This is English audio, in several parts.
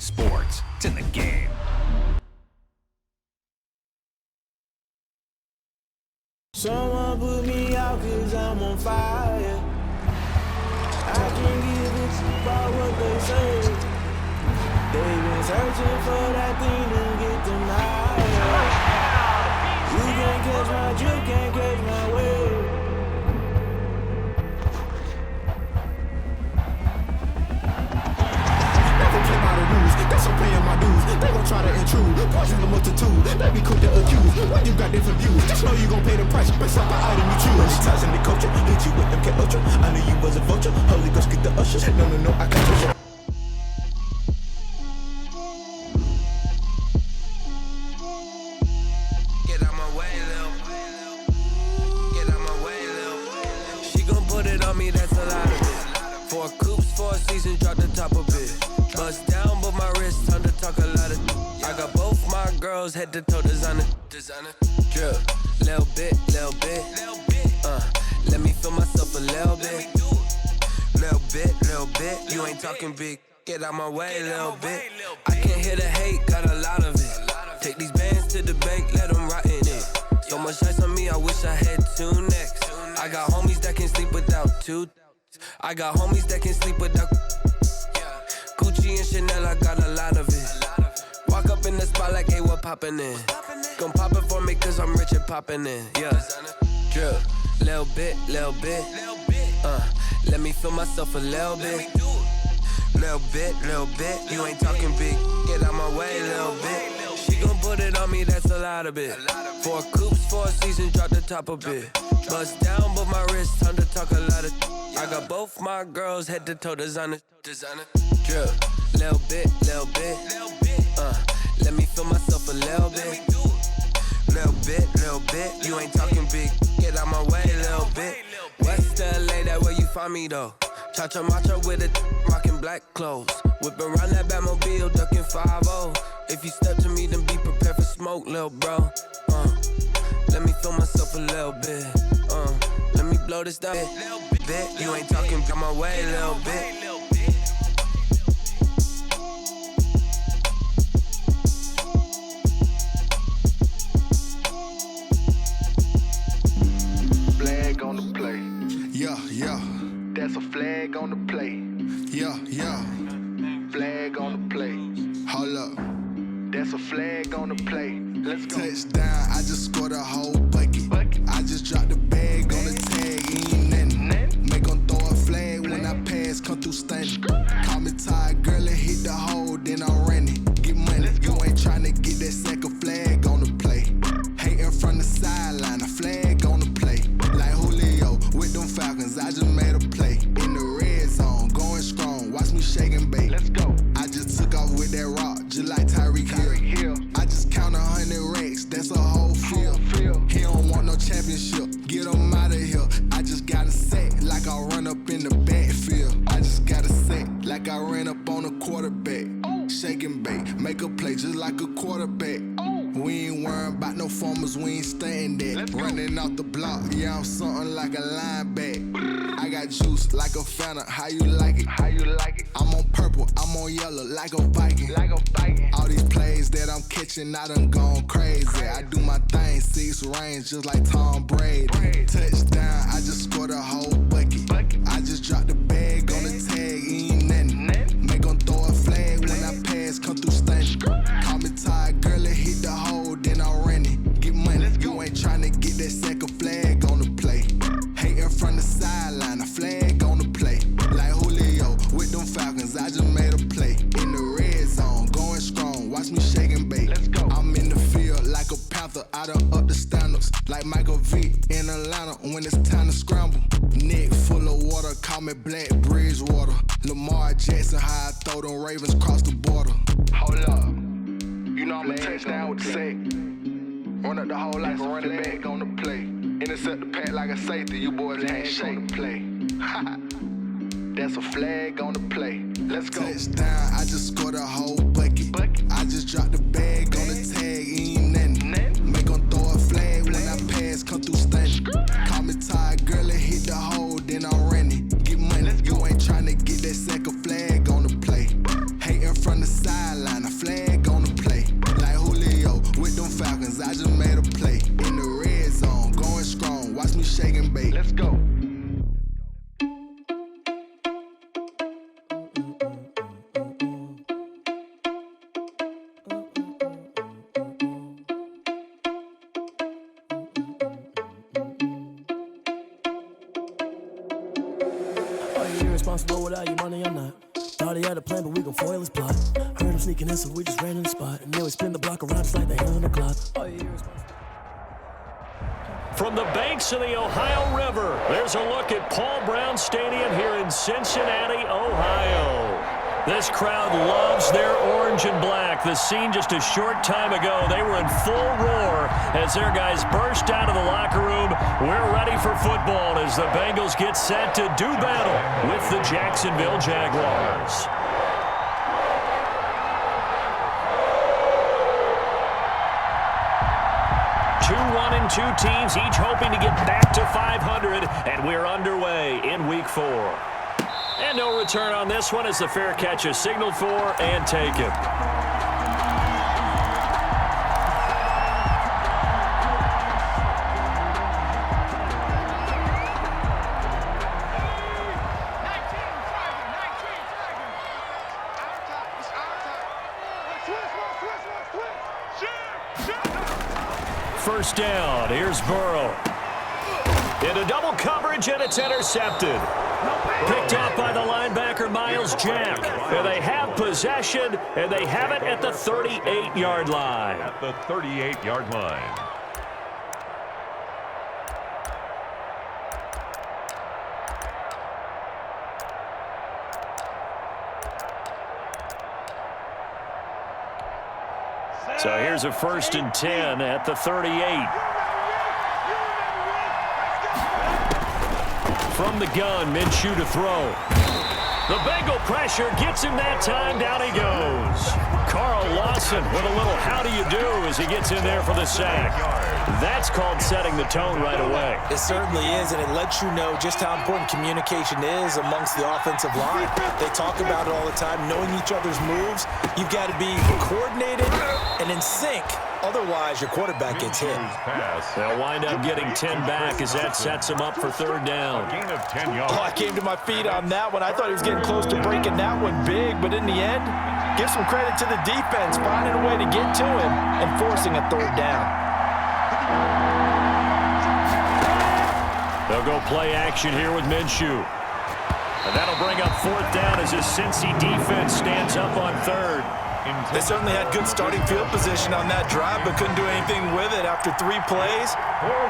sports. It's in the game. Someone put me out 'cause I'm on fire. I can't give a shit about what they say. They've been searching for that thing to get them higher. You can't catch my drip, can't catch my wave. Never play by the rules, that's I'm playing my dues. They gon' try to intrude, poison the multitude. They be quick to accuse, when you got different views. Just know you gon' pay the price, based off the item you choose. Many ties in the culture, hit you with MK Ultra. I knew you was a vulture, Holy Ghost get the ushers. No, I can't trust you. That's a lot of it. 4 coops, 4 seasons, drop the top of it. Bust down, but my wrist turned to talk a lot of. I got both my girls head to toe designer. Drip, little bit. Let me feel myself a little bit. Little bit. You ain't talking big. Get out my way, little bit. I can't hear the hate, got a lot of it. Take these bands to the bank, let them rot in it. So much ice on me, I wish I had 2 necks. I got homies that can sleep without 2. I got homies that can sleep without Gucci and Chanel, I got a lot of it. Walk up in the spot like, hey, what poppin' in? Gon' pop it for me cause I'm rich and poppin' in, yeah. Drip, little bit. Let me feel myself a little bit. Little bit. You ain't talking big, get out my way, little bit. She gon' put it on me, that's a lot of it. 4 coops, 4 seasons, drop the top of it. Bust down, but my wrist turned to talk a lot of. I got both my girls head to toe designer. Drip, little bit. Let me feel myself a little bit. Little bit. You ain't talking big, get out my way, little bit. West LA, that where you find me though. Cha-cha matcha with it, rockin' black clothes. Whippin' around that Batmobile, duckin' 5-0. If you step to me, then be prepared for smoke, lil' bro. Let me feel myself a little bit. Let me blow this down. Bit. You ain't talking got my way, little bit. Flag on the play. Yeah. That's a flag on the play. Yeah. Flag on the play. Hold up. That's a flag on the play. Let's go. Touchdown, I just scored a whole bucket. I just dropped the bag on the tag, ain't nothing. Make 'em throw a flag when I pass, come through stunning. Call me tired, girl, and hit the hole, then I'm running. Get money, you ain't tryna get that second flag on the play. Hating from the sideline, a flag on the play. Like Julio with them Falcons, I just made a play. In the red zone, going strong, watch me shake and bake. Let's go. I just took off with that rock, just like Tyreek Hill. I just count 100 racks, that's a whole field. He don't want no championship, get him out of here. I just got a set, like I run up in the backfield. I just got a set, like I ran up on a quarterback. Shake and bake, make a play just like a quarterback. We ain't worrying about no formers, we ain't staying that. Running off the block, yeah, I'm something like a linebacker. I got juice like a Fanta, how you like it? I'm on purple, I'm on yellow, like a Viking. All these plays that I'm catching, I done gone crazy. I do my thing, 6 range, just like Tom Brady. Touchdown, I just scored a whole bucket. I just dropped the bag on the tag, ain't nothing. Make 'em throw a flag when I pass, come through stunning. Call me tired, girl, and hit the hole, then I'm running. Get money, you ain't tryna get that second flag on the play. Hating from the sideline, a flag on the play. Like Julio with them Falcons, I just made a play. In the red zone, going strong, watch me shake and bake. I'm in the field like a Panther, I done up the standards. Like Michael Vick in Atlanta when it's time to scramble. Neck full of water, call me Black Bridgewater. Lamar Jackson, how I throw them Ravens cross the border. Hold up, you know I'm a touchdown with the sack. Run up the whole like a running back on the play. Intercept the pack like a safety, you boys can't shake the play. That's a flag on the play. Let's go. Touchdown, I just scored a whole bucket. I just dropped the bag on the tag, ain't nothing. Make 'em throw a flag when I pass, come through stunning. Call me tired, girl, and hit the hole, then I'm running. Get money, you ain't tryna get that second flag on the play. Hating from the sideline. Falcons, I just made a play. In the red zone, going strong. Watch me shake and bake. Let's go. Irresponsible without your money, I'm not. Thought he had a plan, but we gon' foil his plot. Heard him sneaking in, so we just ran in the spot. And then we spin the block around just like the hell on the clock. From the banks of the Ohio River, there's a look at Paul Brown Stadium here in Cincinnati, Ohio. This crowd loves their orange and black. The scene just a short time ago, they were in full roar as their guys burst out of the locker room. We're ready for football as the Bengals get set to do battle with the Jacksonville Jaguars. Two teams, each hoping to get back to 500, and we're underway in Week 4. And no return on this one as the fair catch is signaled for and taken. First down, here's Burrow. Into double coverage, and it's intercepted. Picked off by the linebacker, Miles Jack. And they have possession, and they have it at the 38-yard line. At the 38-yard line. So here's a 1st and 10 at the 38. From the gun, Minshew to throw. The Bengal pressure gets him that time. Down he goes. Carl Lawson with a little how do you do as he gets in there for the sack. That's called setting the tone right away. It certainly is, and it lets you know just how important communication is amongst the offensive line. They talk about it all the time, knowing each other's moves. You've got to be coordinated and in sync. Otherwise, your quarterback gets hit. They'll wind up getting 10 back as that sets him up for 3rd down. Gain of 10 yards. Oh, I came to my feet on that one. I thought he was getting close to breaking that one big, but in the end, give some credit to the defense, finding a way to get to him and forcing a 3rd down. They'll go play action here with Minshew. And that'll bring up 4th down as his Cincy defense stands up on 3rd. They certainly had good starting field position on that drive, but couldn't do anything with it after 3 plays.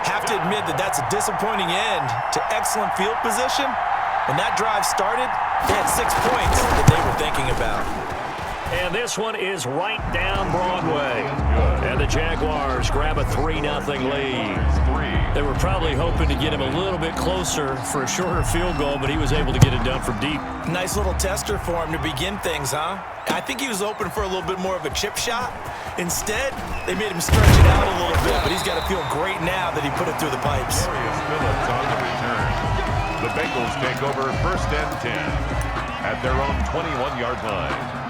Have to admit that that's a disappointing end to excellent field position. When that drive started, they had 6 points that they were thinking about. And this one is right down Broadway. And the Jaguars grab a 3-0 lead. They were probably hoping to get him a little bit closer for a shorter field goal, but he was able to get it done from deep. Nice little tester for him to begin things, huh? I think he was open for a little bit more of a chip shot. Instead, they made him stretch it out a little bit, but he's got to feel great now that he put it through the pipes. Phillips on the return. The Bengals take over 1st and 10 at their own 21-yard line.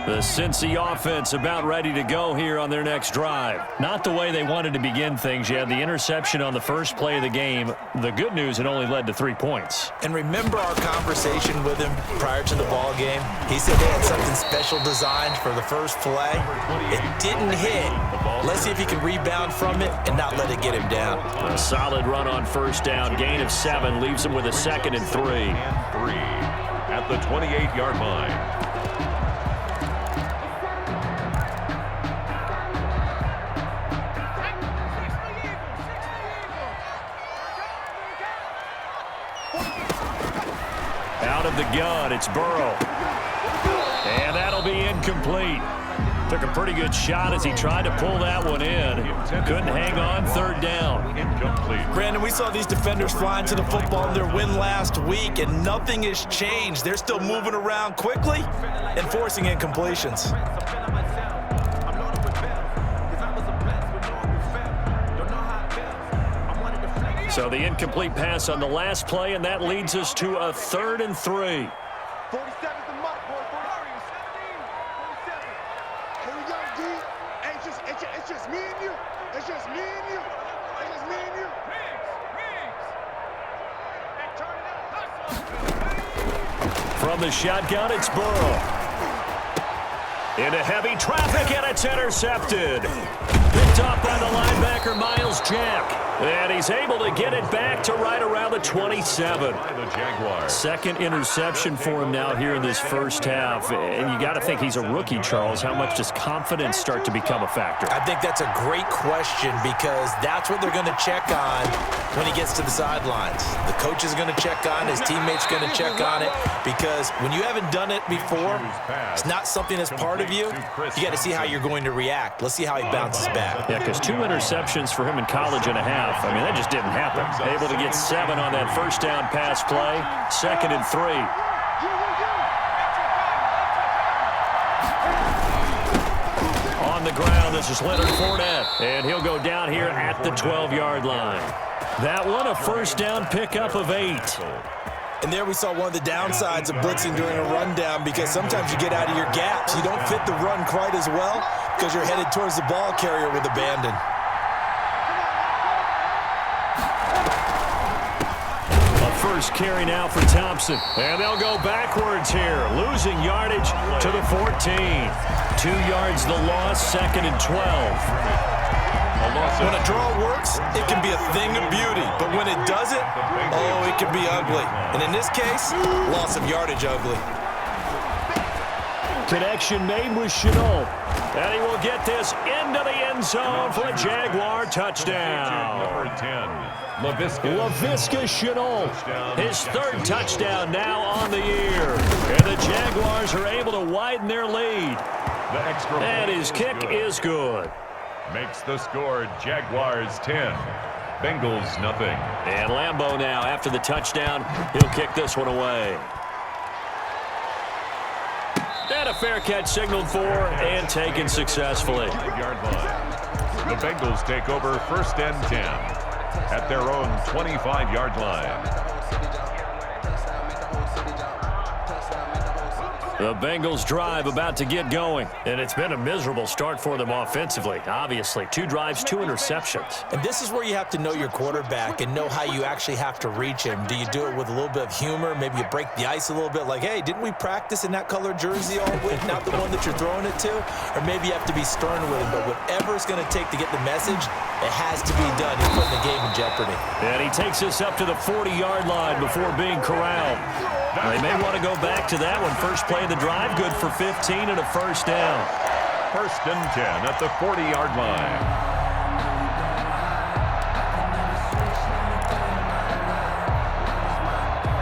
The Cincy offense about ready to go here on their next drive. Not the way they wanted to begin things. You had the interception on the first play of the game. The good news, it only led to 3 points. And remember our conversation with him prior to the ball game? He said they had something special designed for the first play. It didn't hit. Let's see if he can rebound from it and not let it get him down. A solid run on 1st down. Gain of 7 leaves him with a 2nd and 3. At the 28-yard line. Out of the gun, it's Burrow. And that'll be incomplete. Took a pretty good shot as he tried to pull that one in. Couldn't hang on, third down. Incomplete. Brandon, we saw these defenders flying to the football in their win last week, and nothing has changed. They're still moving around quickly and forcing incompletions. So the incomplete pass on the last play, and that leads us to a 3rd and 3. 47's the mark, boy. 47. Here we go, D. Hey, it's just me and you. It's just me and you. It's just me and you. From the shotgun, it's Burrow. Into heavy traffic, and it's intercepted. Picked off by the linebacker, Miles Jack. And he's able to get it back to right around the 27. By the Jaguars. Second interception for him now here in this first half. And you got to think he's a rookie, Charles. How much does confidence start to become a factor? I think that's a great question because that's what they're going to check on when he gets to the sidelines. The coach is going to check on, his teammates going to check on it, because when you haven't done it before, it's not something that's part of you. You got to see how you're going to react. Let's see how he bounces back. Yeah, because 2 interceptions for him in college and a half. I mean, that just didn't happen. Able to get 7 on that first down pass play. 2nd and 3. On the ground, this is Leonard Fournette. And he'll go down here at the 12-yard line. That one, a first down pickup of 8. And there we saw one of the downsides of blitzing during a rundown, because sometimes you get out of your gaps. You don't fit the run quite as well because you're headed towards the ball carrier with abandon. First carry now for Thompson. And they'll go backwards here, losing yardage to the 14. 2 yards the loss, 2nd and 12. When a draw works, it can be a thing of beauty. But when it doesn't, oh, it can be ugly. And in this case, loss of yardage ugly. Connection made with Chenault. And he will get this into the end zone for a Jaguar touchdown. Number 10, Laviska Chenault, his 3rd touchdown now on the year. And the Jaguars are able to widen their lead. The extra And his kick is good. makes the score Jaguars 10, Bengals nothing. And Lambeau now, after the touchdown, he'll kick this one away. And a fair catch signaled for and taken successfully. 5-yard line. The Bengals take over 1st and 10 at their own 25-yard line. The Bengals drive about to get going, and it's been a miserable start for them offensively. Obviously, 2 drives, 2 interceptions. And this is where you have to know your quarterback and know how you actually have to reach him. Do you do it with a little bit of humor? Maybe you break the ice a little bit, like, hey, didn't we practice in that colored jersey all week, not the one that you're throwing it to? Or maybe you have to be stern with him, but whatever it's going to take to get the message, it has to be done. You're putting the game in jeopardy. And he takes us up to the 40-yard line before being corralled. They may want to go back to that one. First play of the drive, good for 15 and a first down. 1st and 10 at the 40-yard line.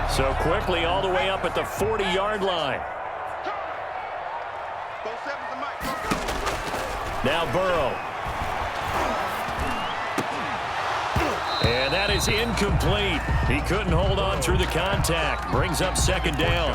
So quickly all the way up at the 40-yard line. Now Burrow. And that is incomplete. He couldn't hold on through the contact. Brings up 2nd down.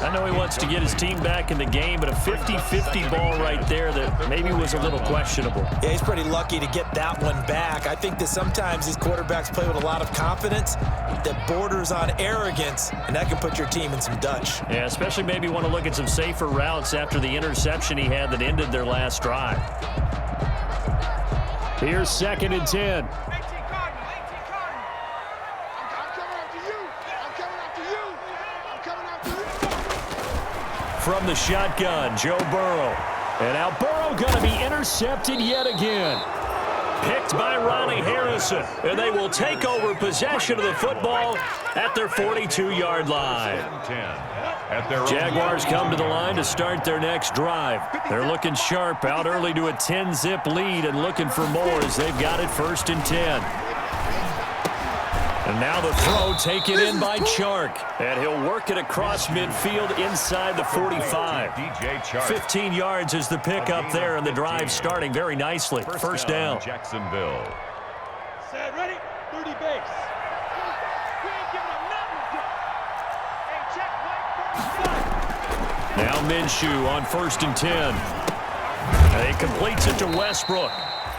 I know he wants to get his team back in the game, but a 50-50 ball right there that maybe was a little questionable. Yeah, he's pretty lucky to get that one back. I think that sometimes these quarterbacks play with a lot of confidence that borders on arrogance, and that can put your team in some Dutch. Yeah, especially maybe want to look at some safer routes after the interception he had that ended their last drive. Here's 2nd and 10. From the shotgun, Joe Burrow. And now Burrow going to be intercepted yet again. Picked by Ronnie Harrison. And they will take over possession of the football at their 42-yard line. Jaguars come to the line to start their next drive. They're looking sharp, out early to a 10-zip lead and looking for more as they've got it 1st and 10. And And now the throw taken in by Chark. And he'll work it across midfield inside the 45. 15 yards is the pickup there, and the drive starting very nicely. First down. Jacksonville. Set, ready, 30 base. We ain't giving them nothing. Hey, check, Mike, now Minshew on 1st and 10. And he completes it to Westbrook.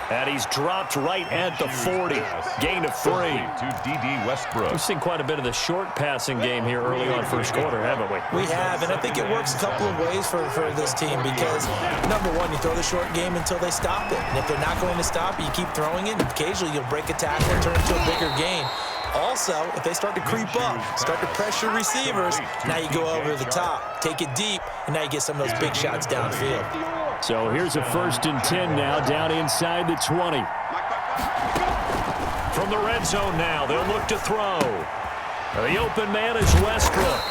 And he's dropped right at the 40. Gain of 3. To D.D. Westbrook. We've seen quite a bit of the short passing game here early on first quarter, haven't we? We have, and I think it works a couple of ways for this team because, number one, you throw the short game until they stop it. And if they're not going to stop it, you keep throwing it, and occasionally you'll break a tackle and turn it into a bigger gain. Also, if they start to creep up, start to pressure receivers, now you go over the top, take it deep, and now you get some of those big shots downfield. So here's a 1st and 10 now, down inside the 20. From the red zone now, they'll look to throw. The open man is Westbrook.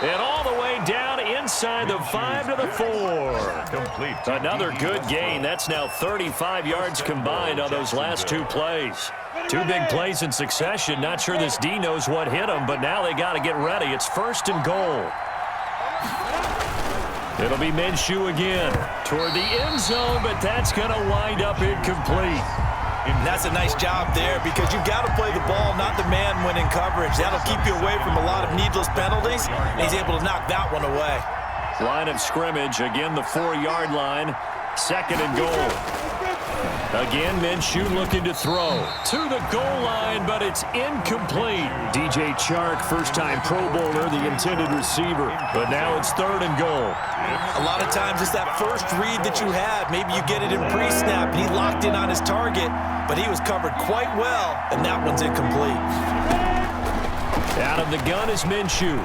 And all the way down inside the 5 to the 4. Complete. Another good gain. That's now 35 yards combined on those last 2 plays. 2 big plays in succession. Not sure this D knows what hit him, but now they got to get ready. It's 1st and goal. It'll be Minshew again toward the end zone, but that's going to wind up incomplete. And that's a nice job there because you've got to play the ball, not the man when in coverage. That'll keep you away from a lot of needless penalties, and he's able to knock that one away. Line of scrimmage, again the 4-yard line, 2nd and goal. Again, Minshew looking to throw to the goal line, but it's incomplete. DJ Chark, first-time Pro Bowler, the intended receiver. But now it's 3rd and goal. A lot of times it's that first read that you have. Maybe you get it in pre-snap, and he locked in on his target, but he was covered quite well, and that one's incomplete. Out of the gun is Minshew.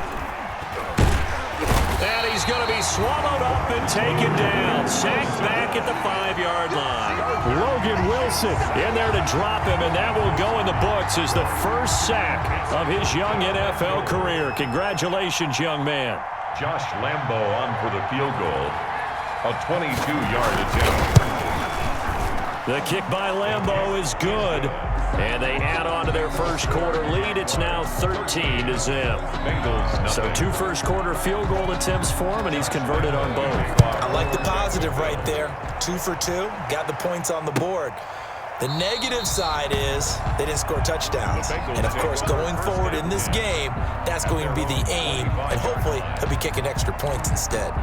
And he's going to be swallowed up and taken down. Sacked back at the 5-yard line. Logan Wilson in there to drop him, and that will go in the books as the first sack of his young NFL career. Congratulations, young man. Josh Lambo on for the field goal. A 22-yard attempt. The kick by Lambo is good. And they add on to their first quarter lead. It's now 13-0. Bengals. So 2 first-quarter field goal attempts for him, and he's converted on both. I like the positive right there. 2 for 2, got the points on the board. The negative side is they didn't score touchdowns. And, of course, going forward in this game, that's going to be the aim. And hopefully he'll be kicking extra points instead.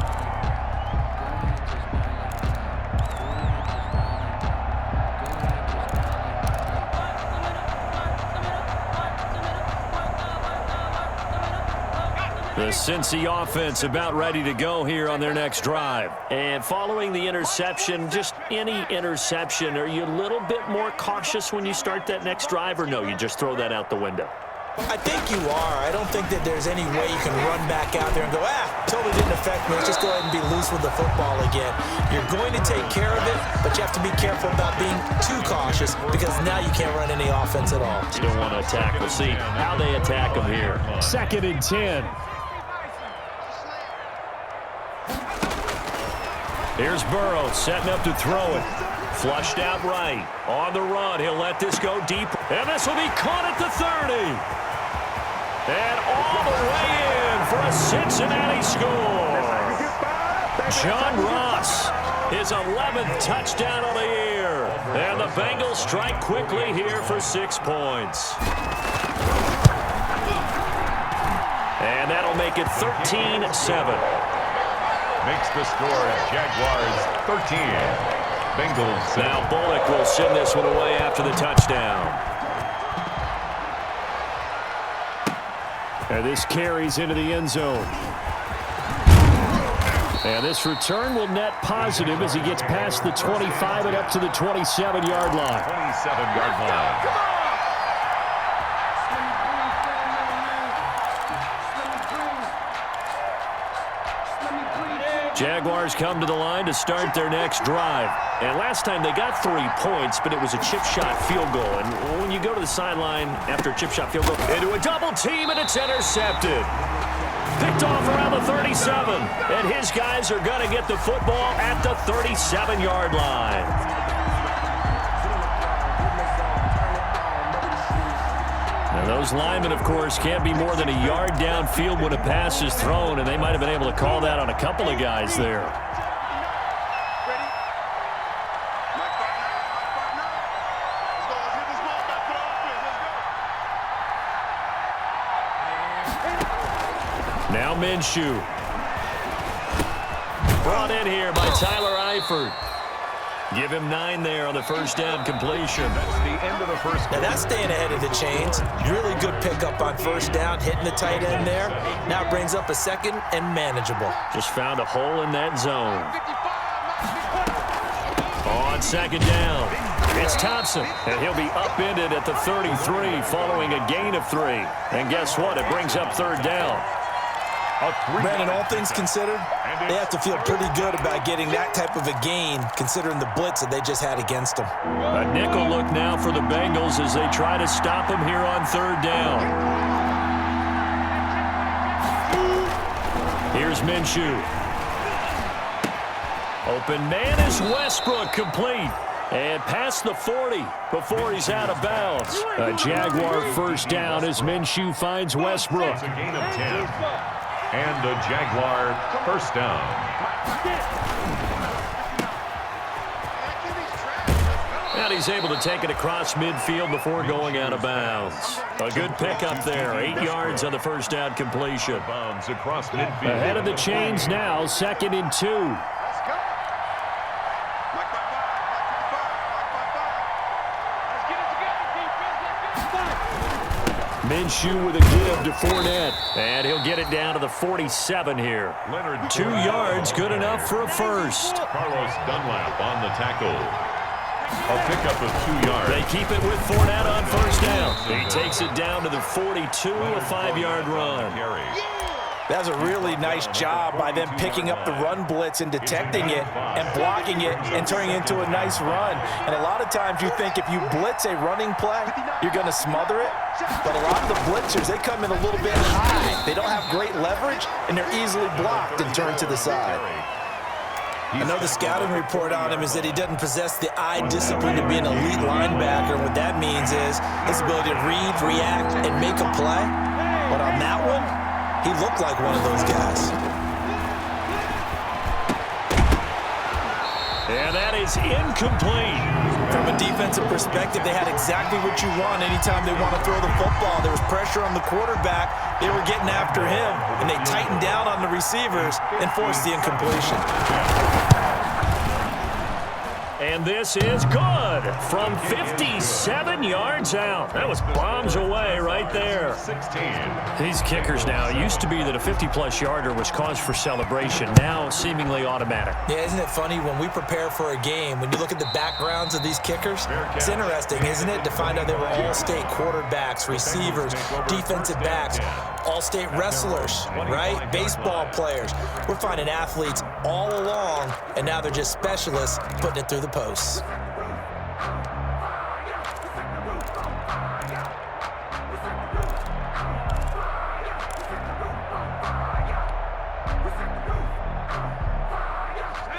The Cincy offense about ready to go here on their next drive. And following the interception, just any interception, are you a little bit more cautious when you start that next drive, or no, you just throw that out the window? I think you are. I don't think that there's any way you can run back out there and go, totally didn't affect me. Let's just go ahead and be loose with the football again. You're going to take care of it, but you have to be careful about being too cautious because now you can't run any offense at all. Still want to attack. We'll see how they attack them here. 2nd and 10. Here's Burrow setting up to throw it. Flushed out right. On the run. He'll let this go deep. And this will be caught at the 30. And all the way in for a Cincinnati score. John Ross, his 11th touchdown of the year. And the Bengals strike quickly here for 6 points. And that'll make it 13-7. Makes the score Jaguars 13. Bengals 7. Now Bullock will send this one away after the touchdown. And this carries into the end zone. And this return will net positive as he gets past the 25 and up to the 27-yard line. 27-yard line. Jaguars come to the line to start their next drive. And last time they got 3 points, but it was a chip shot field goal. And when you go to the sideline after a chip shot field goal, into a double team, and it's intercepted. Picked off around the 37. And his guys are going to get the football at the 37-yard line. Those linemen, of course, can't be more than a yard downfield when a pass is thrown, and they might have been able to call that on a couple of guys there. Now Minshew. Brought in here by Tyler Eifert. Give him 9 there on the first down completion. That's the end of the first Now quarter. that's staying ahead of the chains. Really good pickup on first down, hitting the tight end there. Now brings up a second and manageable. Just found a hole in that zone. On second down, it's Thompson, and he'll be upended at the 33 following a gain of 3. And guess what? It brings up third down. Brandon, all things considered, they have to feel pretty good about getting that type of a gain considering the blitz that they just had against them. A nickel look now for the Bengals as they try to stop him here on third down. Here's Minshew. Open man is Westbrook, complete. And past the 40 before he's out of bounds. A Jaguar first down as Minshew finds Westbrook. It's a gain of 10. And a Jaguar first down. And he's able to take it across midfield before going out of bounds. A good pickup there. 8 yards on the first down completion. Bounds across midfield. Ahead of the chains now, 2nd and 2. Minshew with a give to Fournette. And he'll get it down to the 47 here. 2 yards, good enough for a first. Carlos Dunlap on the tackle. A pickup of 2 yards. They keep it with Fournette on first down. He takes it down to the 42, a 5-yard run. That's a really nice job by them picking up the run blitz and detecting it and blocking it and turning it into a nice run. And a lot of times you think if you blitz a running play, you're going to smother it. But a lot of the blitzers, they come in a little bit high. They don't have great leverage, and they're easily blocked and turned to the side. I know the scouting report on him is that he doesn't possess the eye discipline to be an elite linebacker. And what that means is his ability to read, react, and make a play. But on that one, he looked like one of those guys. And that is incomplete. From a defensive perspective, they had exactly what you want anytime they want to throw the football. There was pressure on the quarterback. They were getting after him, and they tightened down on the receivers and forced the incompletion. And this is good from 57 yards out. That was bombs away right there. 16. These kickers now, it used to be that a 50-plus yarder was cause for celebration. Now seemingly automatic. Yeah, isn't it funny when we prepare for a game, when you look at the backgrounds of these kickers, it's interesting, isn't it, to find out they were all-state quarterbacks, receivers, defensive backs, all-state wrestlers, right? Baseball players. We're finding athletes all along, and now they're just specialists putting it through the posts.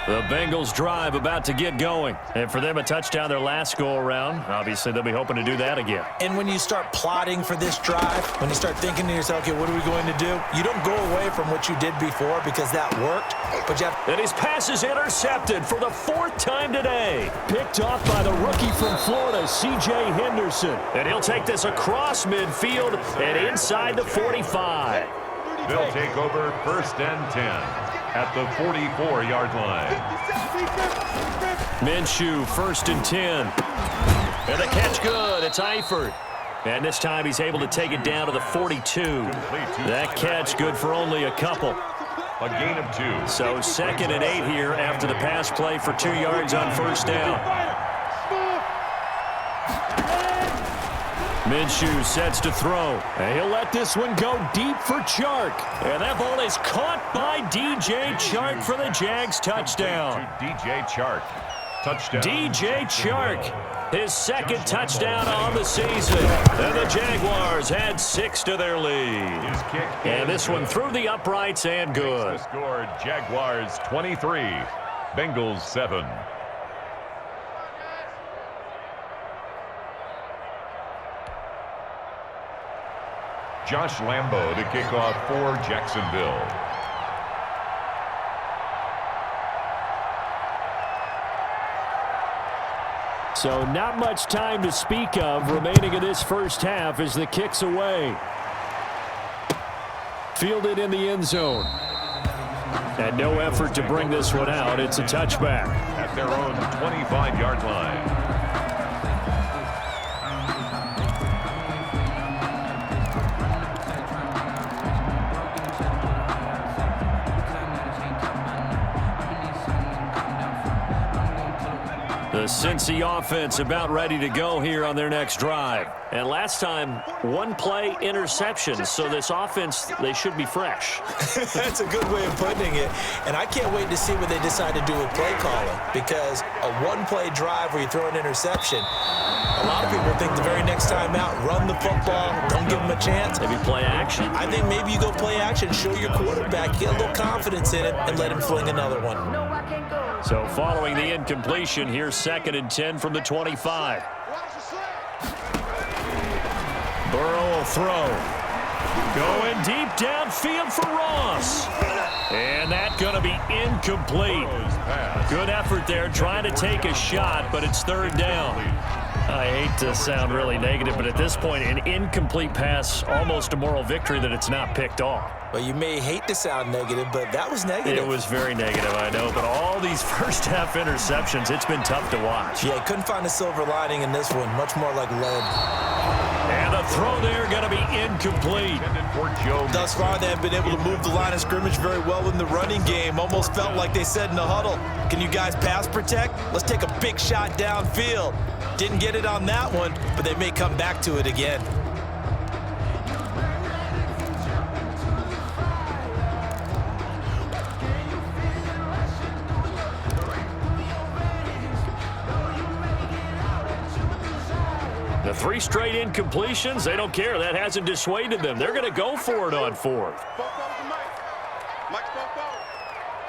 The Bengals drive about to get going. And for them, a touchdown their last go-around. Obviously, they'll be hoping to do that again. And when you start plotting for this drive, when you start thinking to yourself, okay, what are we going to do? You don't go away from what you did before because that worked. But you have And his pass is intercepted for the 4th time today. Picked off by the rookie from Florida, C.J. Henderson. And he'll take this across midfield and inside the 45. They'll take over first and 10 at the 44-yard line. Minshew, 1st and 10. And the catch good. It's Eifert. And this time he's able to take it down to the 42. That catch good for only a couple. A gain of 2. So 2nd and 8 here after the pass play for 2 yards on first down. Minshew sets to throw. And he'll let this one go deep for Chark. And that ball is caught by DJ Chark for the Jags touchdown. To DJ Chark. Touchdown. DJ Chark, his 2nd touchdown on the season. And the Jaguars add 6 to their lead. His kick. And this one through the uprights and good. The score, Jaguars 23, Bengals 7. Josh Lambo to kick off for Jacksonville. So not much time to speak of remaining in this first half as the kick's away. Fielded in the end zone. And no effort to bring this one out. It's a touchback. At their own 25-yard line. The Cincy offense about ready to go here on their next drive. And last time, one-play interception. So this offense, they should be fresh. That's a good way of putting it. And I can't wait to see what they decide to do with play calling. Because a one-play drive where you throw an interception, a lot of people think the very next time out, run the football, don't give them a chance. Maybe play action. I think maybe you go play action, show your quarterback, get a little confidence in it, and let him fling another one. So following the incompletion, here's 2nd and 10 from the 25. Burrow will throw. Going deep downfield for Ross. And that's going to be incomplete. Good effort there trying to take a shot, but it's 3rd down. I hate to sound really negative, but at this point, an incomplete pass, almost a moral victory that it's not picked off. Well, you may hate to sound negative, but that was negative. It was very negative, I know, but all these first-half interceptions, it's been tough to watch. Yeah, couldn't find a silver lining in this one. Much more like lead. And the throw there going to be incomplete. Thus far, they have been able to move the line of scrimmage very well in the running game. Almost felt like they said in the huddle, can you guys pass protect? Let's take a big shot downfield. Didn't get it on that one, but they may come back to it again. The 3 straight incompletions, they don't care. That hasn't dissuaded them. They're going to go for it on 4th.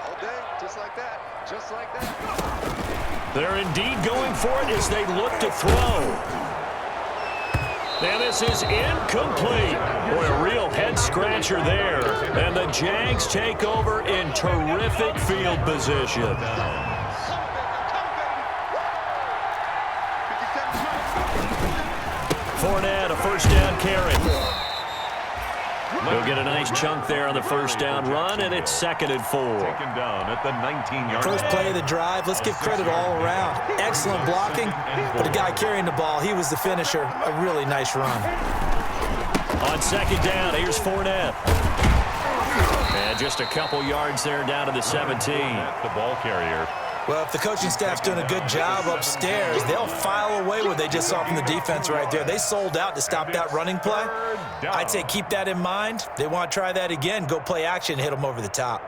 All day, just like that. Just like that. They're indeed going for it as they look to throw. And this is incomplete. Boy, a real head-scratcher there. And the Jags take over in terrific field position. Fournette, a first down carry. He'll get a nice chunk there on the first down run, and it's 2nd and 4. Taken down at the 19-yard line. First play of the drive, let's give credit all around. Excellent blocking, but the guy carrying the ball, he was the finisher. A really nice run. On 2nd down, here's Fournette. And just a couple yards there down to the 17. The ball carrier. Well, if the coaching staff's doing a good job upstairs, they'll file away what they just saw from the defense right there. They sold out to stop that running play. I'd say keep that in mind. They want to try that again, go play action, hit them over the top.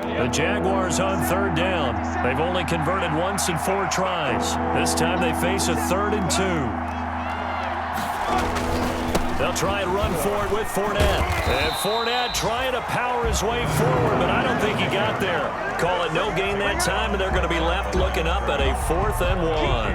The Jaguars on 3rd down. They've only converted once in 4 tries. This time they face a 3rd and 2. They'll try and run for it with Fournette. And Fournette trying to power his way forward, but I don't think he got there. Call it no gain that time, and they're going to be left looking up at a 4th and 1.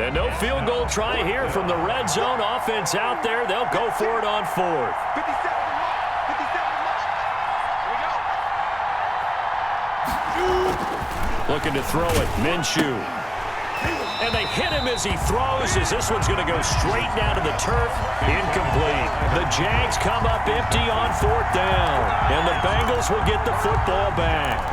And no field goal try here from the red zone. Offense out there. They'll go for it on 4th. 57 Looking to throw it. Minshew. And they hit him as he throws, as this one's going to go straight down to the turf. Incomplete. The Jags come up empty on 4th down. And the Bengals will get the football back.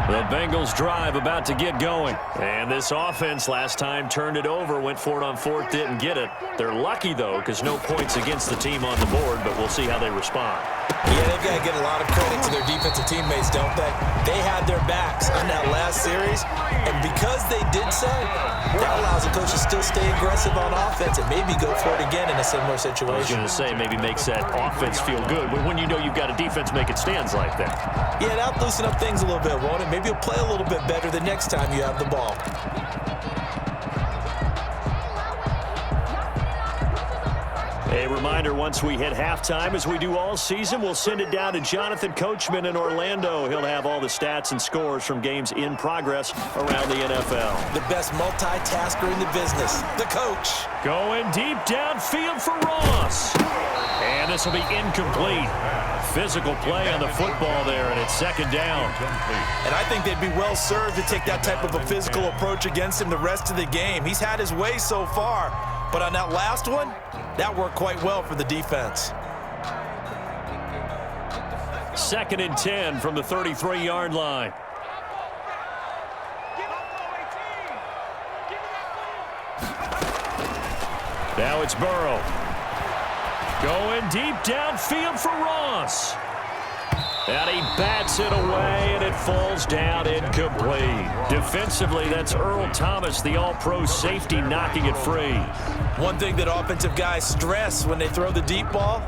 The Bengals drive about to get going. And this offense last time turned it over, went for it on 4th, didn't get it. They're lucky, though, because no points against the team on the board, but we'll see how they respond. Yeah, they've got to get a lot of credit to their defensive teammates, don't they? They had their backs on that last series, and because they did so, that allows the coach to still stay aggressive on offense and maybe go for it again in a similar situation. I was going to say maybe makes that offense feel good when you know you've got a defense making stands like that. Yeah, that'll loosen up things a little bit, won't it? Maybe you'll play a little bit better the next time you have the ball. A reminder, once we hit halftime, as we do all season, we'll send it down to Jonathan Coachman in Orlando. He'll have all the stats and scores from games in progress around the NFL. The best multitasker in the business, the coach. Going deep downfield for Ross. And this will be incomplete. Physical play on the football there, and it's second down. And I think they'd be well served to take that type of a physical approach against him the rest of the game. He's had his way so far, but on that last one, that worked quite well for the defense. 2nd and 10 from the 33-yard line. Now it's Burrow. Going deep downfield for Ross. And he bats it away, and it falls down incomplete. Defensively, that's Earl Thomas, the all-pro safety, knocking it free. One thing that offensive guys stress when they throw the deep ball,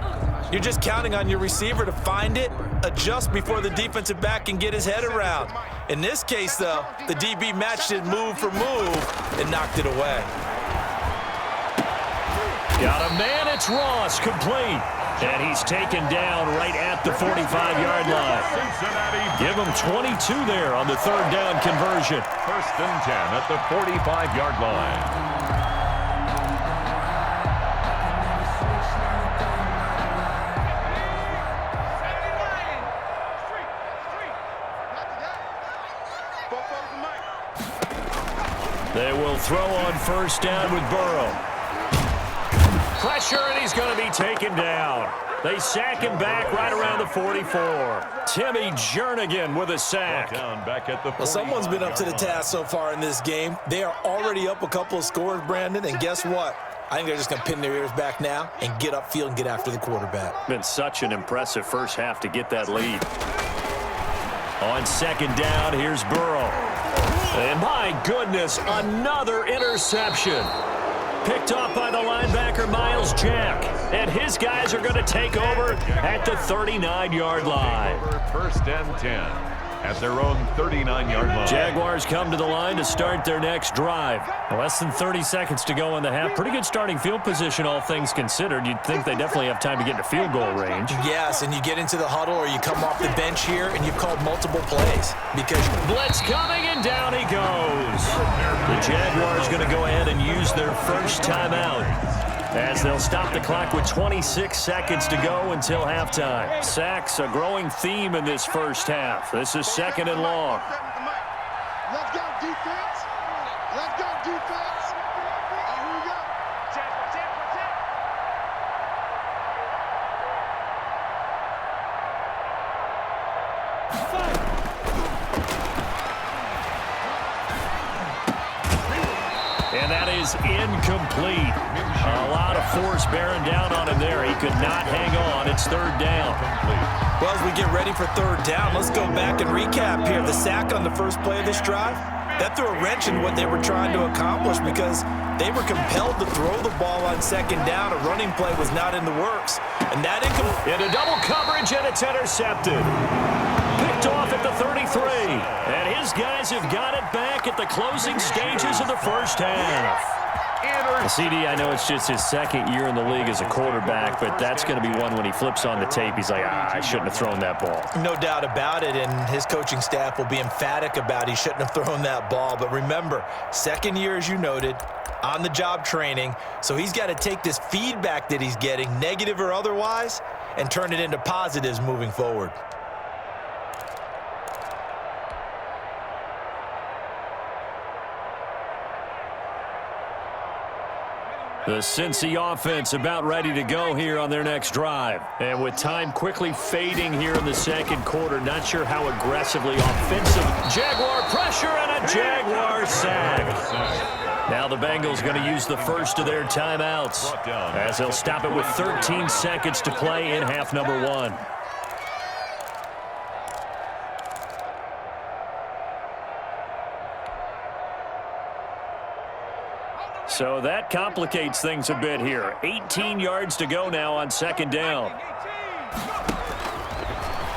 you're just counting on your receiver to find it, adjust before the defensive back can get his head around. In this case, though, the DB matched it move for move and knocked it away. Got a man, it's Ross, complete. And he's taken down right at the 45-yard line. Give him 22 there on the 3rd down conversion. 1st and 10 at the 45-yard line. They will throw on 1st down with Burrow. Pressure, and he's going to be taken down. They sack him back right around the 44. Timmy Jernigan with a sack. Back at the well, someone's been up to the task so far in this game. They are already up a couple of scores, Brandon, and guess what? I think they're just going to pin their ears back now and get upfield and get after the quarterback. Been such an impressive first half to get that lead. On 2nd down, here's Burrow. And my goodness, another interception. Picked off by the linebacker, Miles Jack. And his guys are going to take over at the 39-yard line. 1st and 10 at their own 39-yard line. Jaguars come to the line to start their next drive. Less than 30 seconds to go in the half. Pretty good starting field position, all things considered. You'd think they definitely have time to get into field goal range. Yes, and you get into the huddle or you come off the bench here and you've called multiple plays. Because blitz coming, and down he goes. The Jaguars going to go ahead and use their first timeout, as they'll stop the clock with 26 seconds to go until halftime. Sacks, a growing theme in this first half. This is 2nd and long. Let's go, defense. Let's go, defense. Here we go. Protect. And that is incomplete. A lot of force bearing down on him there. He could not hang on. It's 3rd down. well, as we get ready for 3rd down, let's go back and recap here. The sack on the first play of this drive, that threw a wrench in what they were trying to accomplish because they were compelled to throw the ball on 2nd down. A running play was not in the works. And that into double coverage, and it's intercepted. Picked off at the 33. And his guys have got it back at the closing stages of the first half. CD, I know it's just his 2nd year in the league as a quarterback, but that's going to be one when he flips on the tape, he's like, I shouldn't have thrown that ball. No doubt about it, and his coaching staff will be emphatic about he shouldn't have thrown that ball. But remember, 2nd year, as you noted, on-the-job training, so he's got to take this feedback that he's getting, negative or otherwise, and turn it into positives moving forward. The Cincy offense about ready to go here on their next drive. And with time quickly fading here in the 2nd quarter, not sure how aggressively offensive. Jaguar pressure and a Jaguar sack. Now the Bengals going to use the first of their timeouts, as they'll stop it with 13 seconds to play in half number 1. So that complicates things a bit here. 18 yards to go now on 2nd down.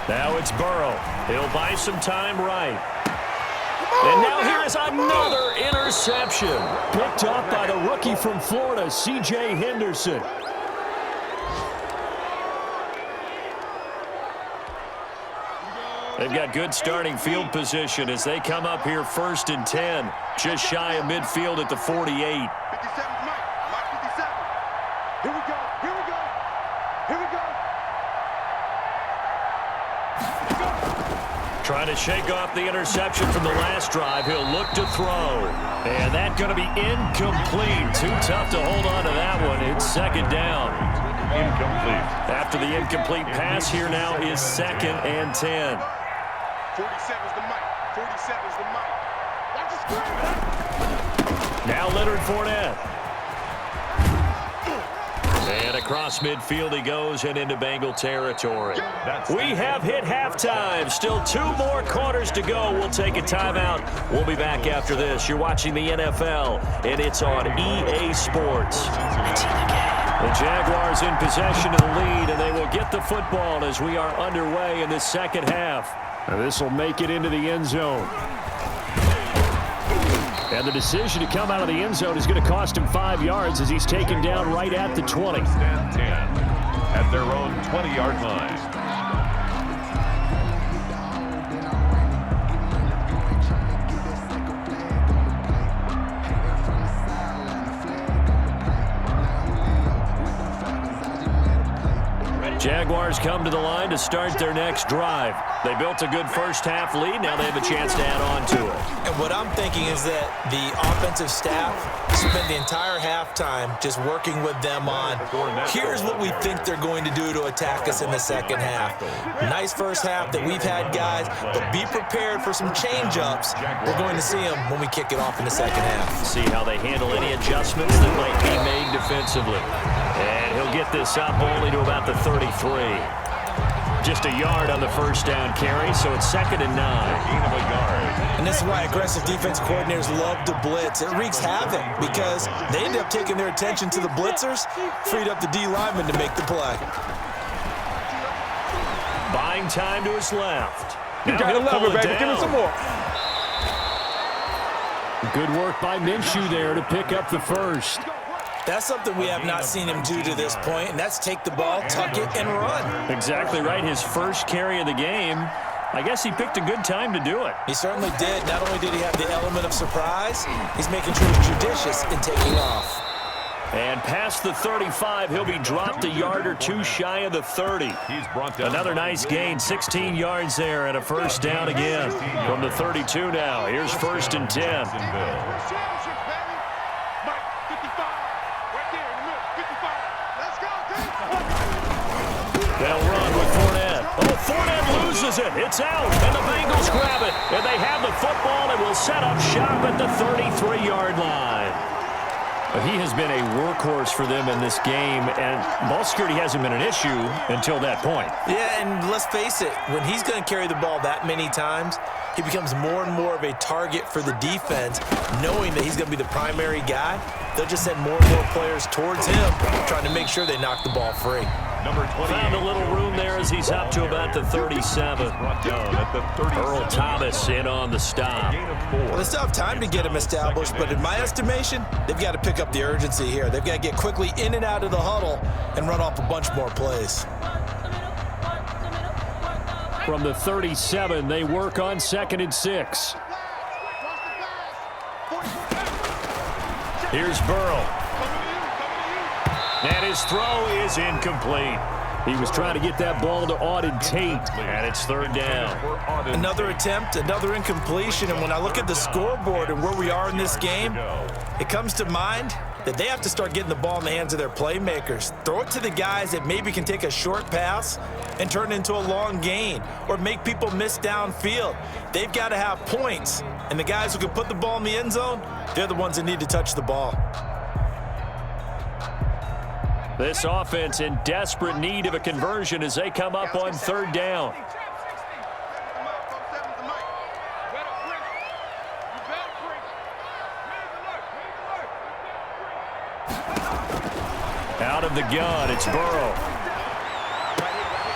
Now it's Burrow. He'll buy some time right. And now here is another interception. Picked off by the rookie from Florida, C.J. Henderson. They've got good starting field position as they come up here 1st and 10, just shy of midfield at the 48. 57's Mike. Mike 57. Here we go. Here we go. Here we go. Trying to shake off the interception from the last drive. He'll look to throw. And that's going to be incomplete. Too tough to hold on to that one. It's 2nd down. Incomplete. After the incomplete pass, here now is 2nd and 10. 47's the Mike. 47's the Mike. That's a screen. Now Leonard Fournette. And across midfield he goes and into Bengal territory. We have hit halftime. Still 2 more quarters to go. We'll take a timeout. We'll be back after this. You're watching the NFL, and it's on EA Sports. The Jaguars in possession of the lead, and they will get the football as we are underway in the 2nd half. And this will make it into the end zone. And the decision to come out of the end zone is going to cost him 5 yards as he's taken down right at the 20. 10 at their own 20-yard line. Jaguars come to the line to start their next drive. They built a good first half lead. Now they have a chance to add on to it. And what I'm thinking is that the offensive staff spent the entire halftime just working with them on, here's what we think they're going to do to attack us in the 2nd half. Nice first half that we've had, guys, but be prepared for some change-ups. We're going to see them when we kick it off in the 2nd half. See how they handle any adjustments that might be made defensively. And he'll get this up only to about the 33. Just a yard on the first down carry, so it's 2nd and 9. Gain of a yard. And this is why aggressive defense coordinators love to blitz. It wreaks havoc because they end up taking their attention to the blitzers, freed up the D lineman to make the play. Buying time to his left. You gotta love it, baby. Give me some more. Good work by Minshew there to pick up the first. That's something we have not seen him do to this point, and that's take the ball, tuck it, and run. Exactly right. His first carry of the game. I guess he picked a good time to do it. He certainly did. Not only did he have the element of surprise, he's making sure he's judicious in taking off. And past the 35, he'll be dropped a yard or 2 shy of the 30. He's brought down. Another nice gain, 16 yards there, and a first down again from the 32 now. Here's 1st and 10. They'll run with Fournette. Oh, Fournette loses it. It's out, and the Bengals grab it. And they have the football and will set up shop at the 33-yard line. He has been a workhorse for them in this game, and ball security hasn't been an issue until that point. Yeah, and let's face it, when he's going to carry the ball that many times, he becomes more and more of a target for the defense, knowing that he's going to be the primary guy. They'll just send more and more players towards him, trying to make sure they knock the ball free. Number 20. Found a little room there as he's up to about the 37. Brought down at the 37. Earl Thomas in on the stop. Gain of 4. Well, they still have time to get him established, but in my estimation, they've got to pick up the urgency here. They've got to get quickly in and out of the huddle and run off a bunch more plays. From the 37, they work on 2nd and 6. Here's Burrow. And his throw is incomplete. He was trying to get that ball to Auden Tate, and it's 3rd down. Another attempt, another incompletion, and when I look at the scoreboard and where we are in this game, it comes to mind that they have to start getting the ball in the hands of their playmakers. Throw it to the guys that maybe can take a short pass and turn it into a long gain or make people miss downfield. They've got to have points, and the guys who can put the ball in the end zone, they're the ones that need to touch the ball. This offense in desperate need of a conversion as they come up on 3rd down. Out of the gun, it's Burrow.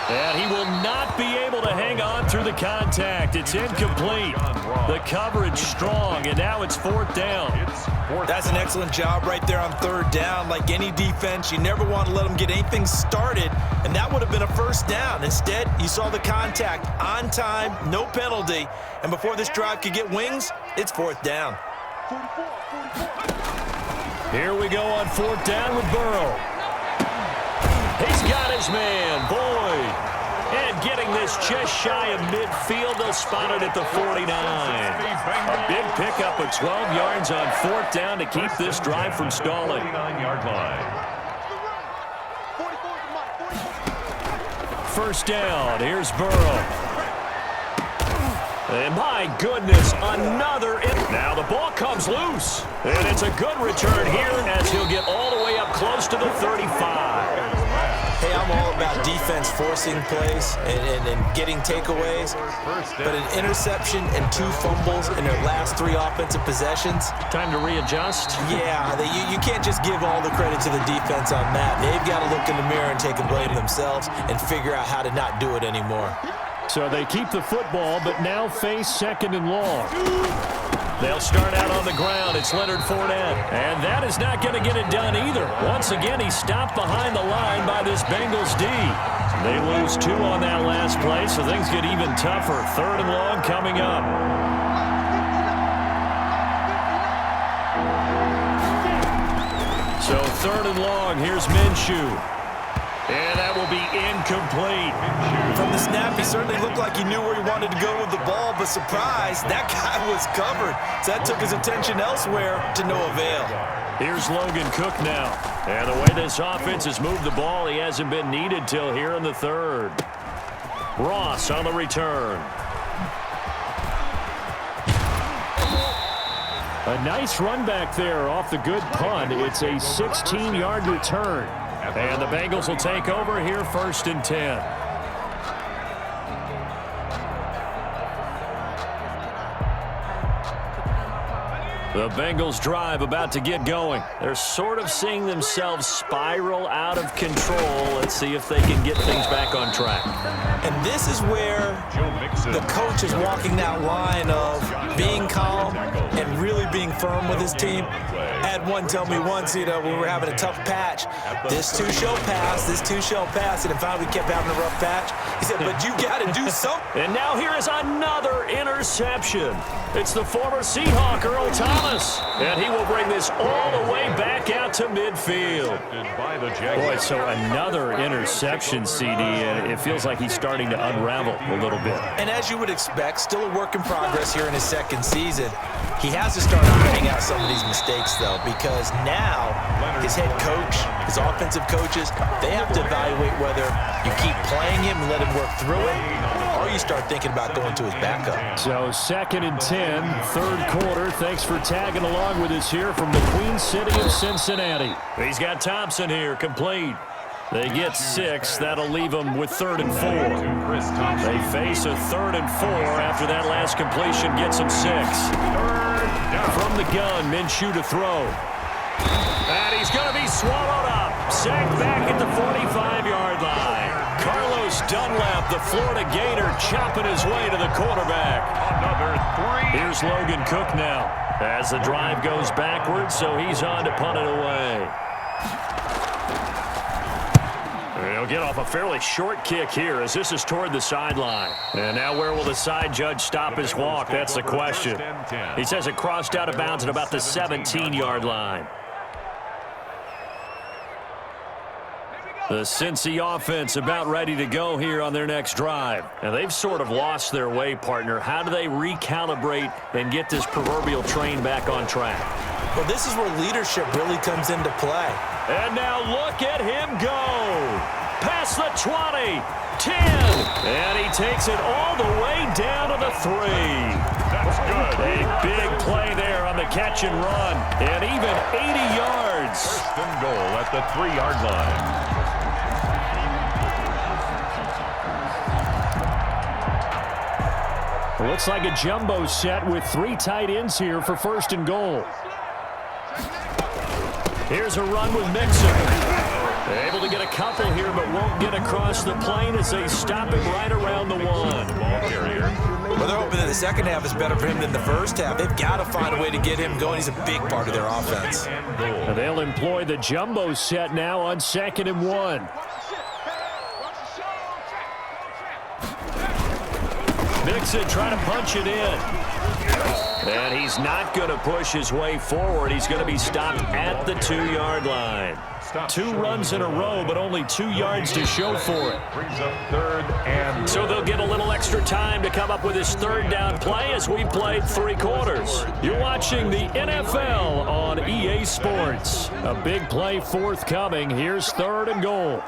And he will not be able to hang on through the contact. It's incomplete. The coverage strong, and now it's 4th down. That's an excellent job right there on 3rd down. Like any defense, you never want to let them get anything started, and that would have been a 1st down. Instead, you saw the contact on time, no penalty, and before this drive could get wings, it's 4th down. Here we go on 4th down with Burrow. He's got his man, Boyd. And getting this just shy of midfield, they'll spot it at the 49. A big pickup of 12 yards on 4th down to keep this drive from stalling. 49-yard line. 1st down, here's Burrow. And my goodness, another. Now the ball comes loose. And it's a good return here as he'll get all the way up close to the 35. Hey, I'm all about defense forcing plays and getting takeaways, but an interception and 2 fumbles in their last 3 offensive possessions. Time to readjust? Yeah, you can't just give all the credit to the defense on that. They've got to look in the mirror and take a blame themselves and figure out how to not do it anymore. So they keep the football, but now face 2nd and long. They'll start out on the ground. It's Leonard Fournette. And that is not going to get it done either. Once again, he's stopped behind the line by this Bengals D. They lose 2 on that last play, so things get even tougher. 3rd and long coming up. So 3rd and long, here's Minshew. And that will be incomplete. From the snap, he certainly looked like he knew where he wanted to go with the ball, but surprise, that guy was covered. So that took his attention elsewhere to no avail. Here's Logan Cook now. And the way this offense has moved the ball, he hasn't been needed till here in the 3rd. Ross on the return. A nice run back there off the good punt. It's a 16-yard return. And the Bengals will take over here 1st and 10. The Bengals drive about to get going. They're sort of seeing themselves spiral out of control. Let's see if they can get things back on track. And this is where the coach is walking that line of being calm and really being firm with his team. I had one tell me once, we were having a tough patch. This too shall pass, this too shall pass. And finally we kept having a rough patch. He said, but you got to do something. And now here is another interception. It's the former Seahawk, Earl Thomas. And he will bring this all the way back out to midfield. Boy, so another interception, CD, and it feels like he's starting to unravel a little bit. And as you would expect, still a work in progress here in his 2nd season. He has to start ironing out some of these mistakes, though, because now his head coach, his offensive coaches, they have to evaluate whether you keep playing him and let him work through it, or you start thinking about going to his backup. So 2nd and 10, 3rd quarter. Thanks for tagging along with us here from the Queen City of Cincinnati. He's got Thompson here, complete. They get 6. That'll leave them with 3rd and 4. They face a 3rd and 4 after that last completion gets them 6. From the gun, Minshew to throw. And he's going to be swallowed up. Sacked back at the 45-yard line. Carlos Dunlap, the Florida Gator, chopping his way to the quarterback. Another 3. Here's Logan Cook now as the drive goes backwards, so he's on to punt it away. He'll get off a fairly short kick here as this is toward the sideline. And now where will the side judge stop his walk? That's the question. He says it crossed out of bounds at about the 17-yard line. The Cincy offense about ready to go here on their next drive. And they've sort of lost their way, partner. How do they recalibrate and get this proverbial train back on track? Well, this is where leadership really comes into play. And now look at him go. Past the 20, 10, and he takes it all the way down to the 3. That's good. A big play there on the catch and run, and even 80 yards. 1st and goal at the 3-yard line. Looks like a jumbo set with 3 tight ends here for 1st and goal. Here's a run with Mixon. They're able to get a couple here, but won't get across the plane as they stop him right around the 1. Ball carrier. Well, they're hoping that the second half is better for him than the first half. They've got to find a way to get him going. He's a big part of their offense. And they'll employ the jumbo set now on 2nd and 1. Mixon trying to punch it in. And he's not going to push his way forward. He's going to be stopped at the 2-yard line. 2 runs in a row, but only 2 yards to show for it. Brings up 3rd and... So they'll get a little extra time to come up with his 3rd down play as we played 3 quarters. You're watching the NFL on EA Sports. A big play forthcoming. Here's 3rd and goal.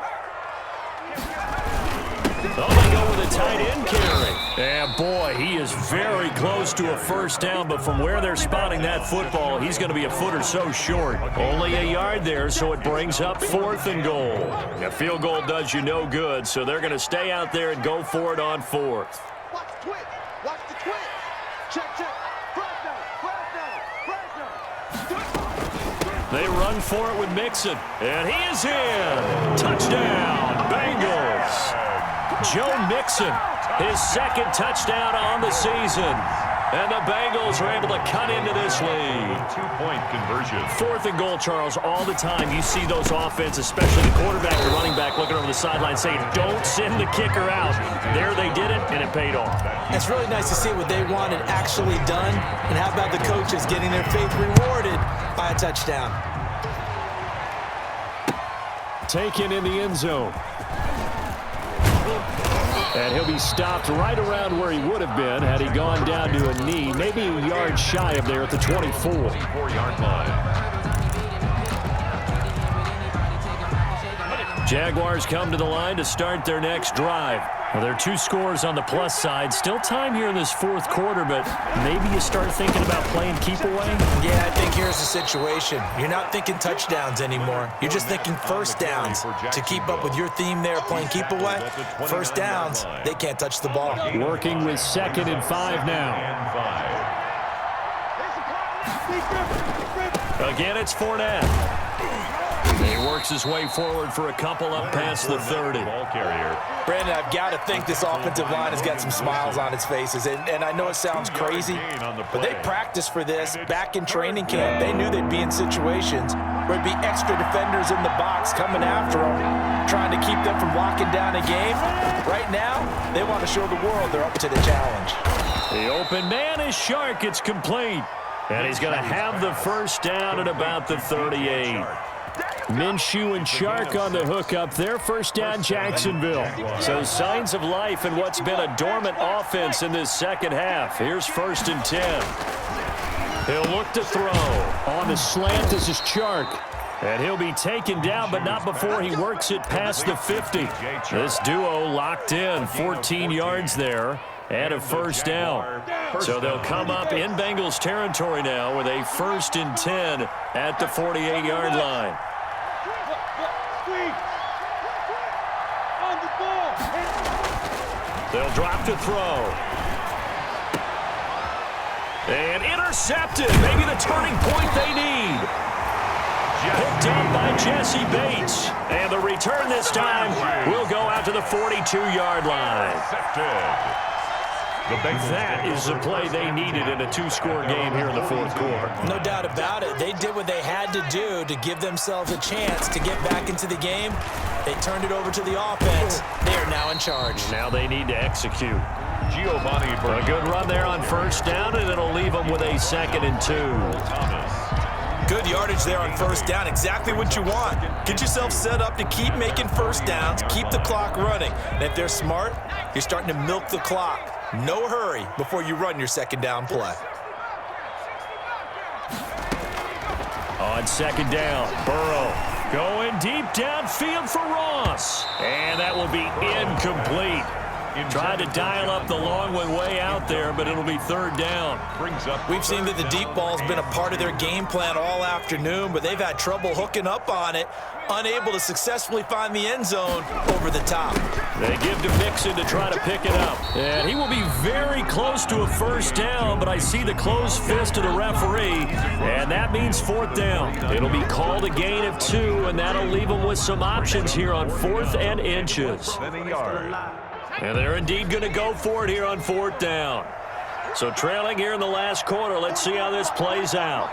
Oh, they go with a tight end carry. And boy, he is very close to a 1st down, but from where they're spotting that football, he's going to be a foot or so short. Only a yard there, so it brings up 4th and goal. A field goal does you no good, so they're going to stay out there and go for it on 4th. Watch the twitch. Watch the twitch. Check, check. Flag down. They run for it with Mixon, and he is in. Touchdown, Bengals. Joe Mixon, his 2nd touchdown on the season. And the Bengals are able to cut into this lead. 2-point conversion. 4th and goal, Charles. All the time you see those offenses, especially the quarterback, the running back, looking over the sideline saying, don't send the kicker out. There they did it, and it paid off. It's really nice to see what they wanted actually done. And how about the coaches getting their faith rewarded by a touchdown? Taken in the end zone. And he'll be stopped right around where he would have been had he gone down to a knee, maybe a yard shy of there at the 24. 4-yard line. Jaguars come to the line to start their next drive. Well, there are 2 scores on the plus side. Still time here in this 4th quarter, but maybe you start thinking about playing keep away? Yeah, I think here's the situation. You're not thinking touchdowns anymore. You're just thinking 1st downs. To keep up with your theme there, playing keep away, 1st downs, they can't touch the ball. Working with 2nd and 5 now. Again, it's Fournette. He works his way forward for a couple up past the 30. Ball carrier. Brandon, I've got to think this offensive line has got some smiles on its faces. And I know it sounds crazy, but they practiced for this back in training camp. They knew they'd be in situations where it'd be extra defenders in the box coming after them, trying to keep them from locking down a game. Right now, they want to show the world they're up to the challenge. The open man is Shark. It's complete. And he's going to have the 1st down at about the 38. Minshew and Shark on the hook up there. 1st down, Jacksonville. So signs of life in what's been a dormant offense in this 2nd half. Here's 1st and 10. He'll look to throw. On the slant, this is Shark. And he'll be taken down, but not before he works it past the 50. This duo locked in, 14 yards there, and a 1st down. So they'll come up in Bengals territory now with a 1st and 10 at the 48-yard line. They'll drop to throw. And intercepted. Maybe the turning point they need. Picked up by Jesse Bates. And the return this time will go out to the 42-yard line. That is the play they needed in a 2-score game here in the 4th quarter. No doubt about it. They did what they had to do to give themselves a chance to get back into the game. They turned it over to the offense. They are now in charge. Now they need to execute. Giovanni A good run there on 1st down, and it'll leave them with a 2nd and 2. Good yardage there on 1st down. Exactly what you want. Get yourself set up to keep making 1st downs, keep the clock running. And if they're smart, you're starting to milk the clock. No hurry before you run your 2nd down play. On 2nd down, Burrow going deep downfield for Ross. And that will be incomplete. Tried to dial up the long one way out there, but it'll be third down. We've seen that the deep ball's been a part of their game plan all afternoon, but they've had trouble hooking up on it, unable to successfully find the end zone over the top. They give to Mixon to try to pick it up. And he will be very close to a first down, but I see the closed fist of the referee, and that means fourth down. It'll be called a gain of 2, and that'll leave them with some options here on 4th and inches. And they're indeed going to go for it here on 4th down. So trailing here in the last quarter, let's see how this plays out.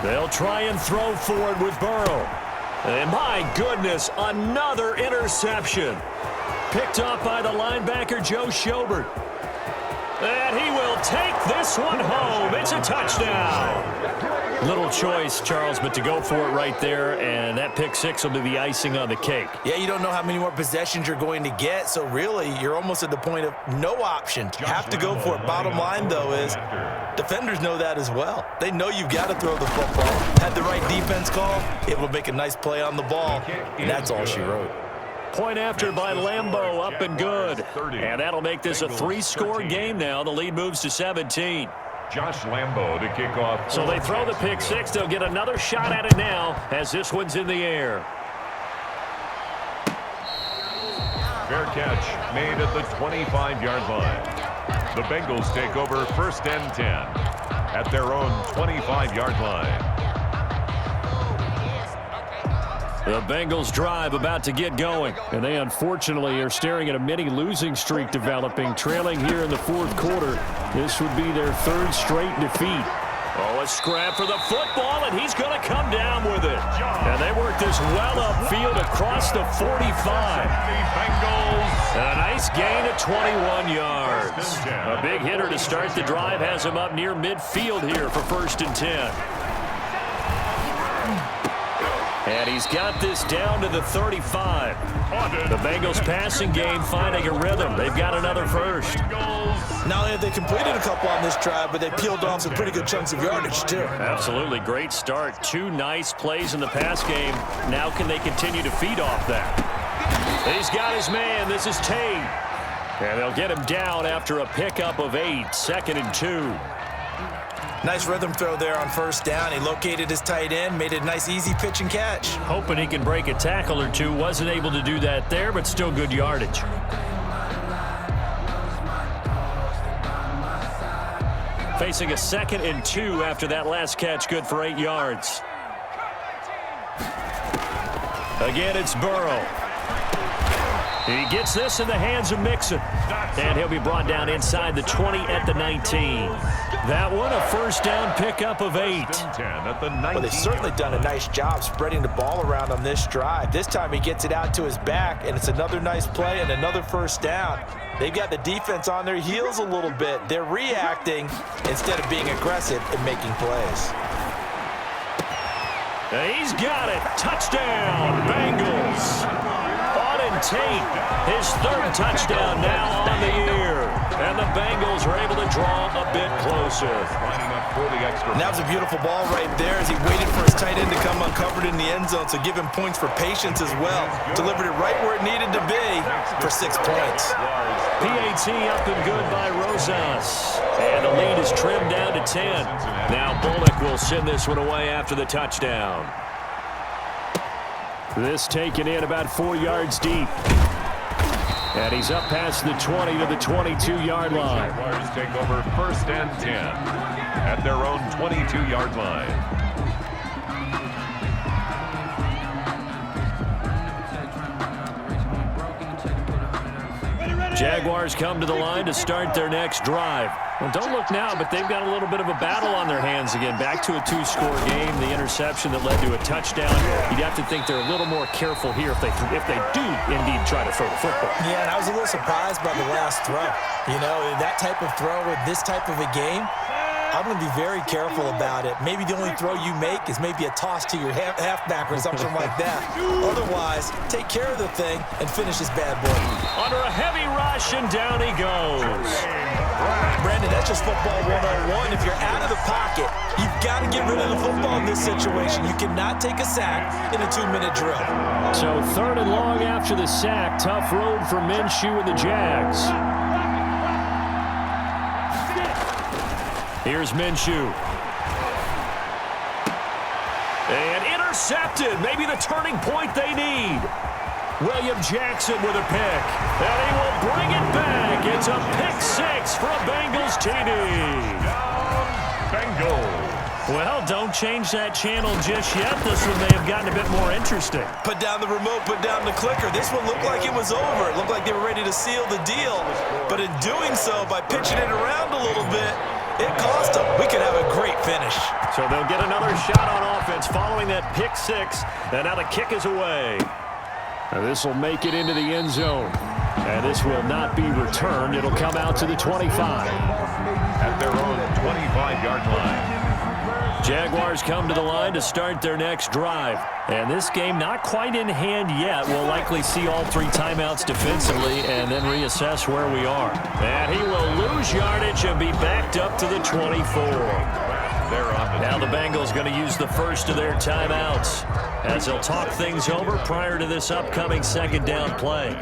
They'll try and throw for it with Burrow. And my goodness, another interception. Picked up by the linebacker, Joe Schobert. And he will take this one home. It's a touchdown. Little choice, Charles, but to go for it right there, and that pick six will be the icing on the cake. Yeah, you don't know how many more possessions you're going to get, so really you're almost at the point of no option. You have to go for it. Bottom line, though, is defenders know that as well. They know you've got to throw the football. Had the right defense call, able to make a nice play on the ball, and that's all she wrote. Point after by Lambeau, up and good. And that'll make this a 3-score game now. The lead moves to 17. Josh Lambeau to kick off. So they throw the pick six. They'll get another shot at it now as this one's in the air. Fair catch made at the 25-yard line. The Bengals take over 1st and 10 at their own 25-yard line. The Bengals drive about to get going, and they unfortunately are staring at a mini losing streak developing, trailing here in the fourth quarter. This would be their third straight defeat. Oh, a scrap for the football, and he's going to come down with it. And they work this well upfield across the 45. And a nice gain of 21 yards. A big hitter to start the drive has him up near midfield here for 1st and 10. And he's got this down to the 35. The Bengals passing game finding a rhythm. They've got another first. Not only have they completed a couple on this drive, but they peeled off some pretty good chunks of yardage, too. Absolutely. Great start. 2 nice plays in the pass game. Now can they continue to feed off that? He's got his man. This is Tate. And they'll get him down after a pickup of 8. 2nd and 2. Nice rhythm throw there on 1st down. He located his tight end, made a nice easy pitch and catch. Hoping he can break a tackle or two. Wasn't able to do that there, but still good yardage. Facing a 2nd and 2 after that last catch, good for 8 yards. Again, it's Burrow. He gets this in the hands of Mixon. And he'll be brought down inside the 20 at the 19. That one, a 1st down pickup of 8. Well, they've certainly done a nice job spreading the ball around on this drive. This time he gets it out to his back, and it's another nice play and another 1st down. They've got the defense on their heels a little bit. They're reacting instead of being aggressive and making plays. He's got it. Touchdown, Bengals. Tate, his 3rd touchdown now on the year. And the Bengals are able to draw a bit closer. That was a beautiful ball right there as he waited for his tight end to come uncovered in the end zone, so give him points for patience as well. Delivered it right where it needed to be for 6 points. PAT up and good by Rosas. And the lead is trimmed down to 10. Now Bullock will send this one away after the touchdown. This taken in about 4 yards deep. And he's up past the 20 to the 22-yard line. Jaguars take over 1st and 10 at their own 22-yard line. Jaguars come to the line to start their next drive. Well, don't look now, but they've got a little bit of a battle on their hands again. Back to a 2-score game. The interception that led to a touchdown. You'd have to think they're a little more careful here if they do indeed try to throw the football. Yeah, and I was a little surprised by the last throw. You know, that type of throw with this type of a game, I'm going to be very careful about it. Maybe the only throw you make is maybe a toss to your halfback or something like that. Otherwise, take care of the thing and finish this bad boy. Under a heavy rush, and down he goes. Brandon, that's just football 101. If you're out of the pocket, you've got to get rid of the football in this situation. You cannot take a sack in a 2-minute drill. So 3rd and long after the sack. Tough road for Minshew and the Jags. Here's Minshew. And intercepted. Maybe the turning point they need. William Jackson with a pick. And he will bring it back. It's a pick-6 for a Bengals TD. Bengals. Well, don't change that channel just yet. This one may have gotten a bit more interesting. Put down the remote, put down the clicker. This one looked like it was over. It looked like they were ready to seal the deal. But in doing so, by pitching it around a little bit, it cost them. We could have a great finish. So they'll get another shot on offense following that pick-6. And now the kick is away. Now this will make it into the end zone. And this will not be returned. It'll come out to the 25. At their own 25-yard line. Jaguars come to the line to start their next drive. And this game not quite in hand yet. We'll likely see all 3 timeouts defensively and then reassess where we are. And he will lose yardage and be backed up to the 24. Now the Bengals going to use the first of their timeouts as they'll talk things over prior to this upcoming 2nd down play.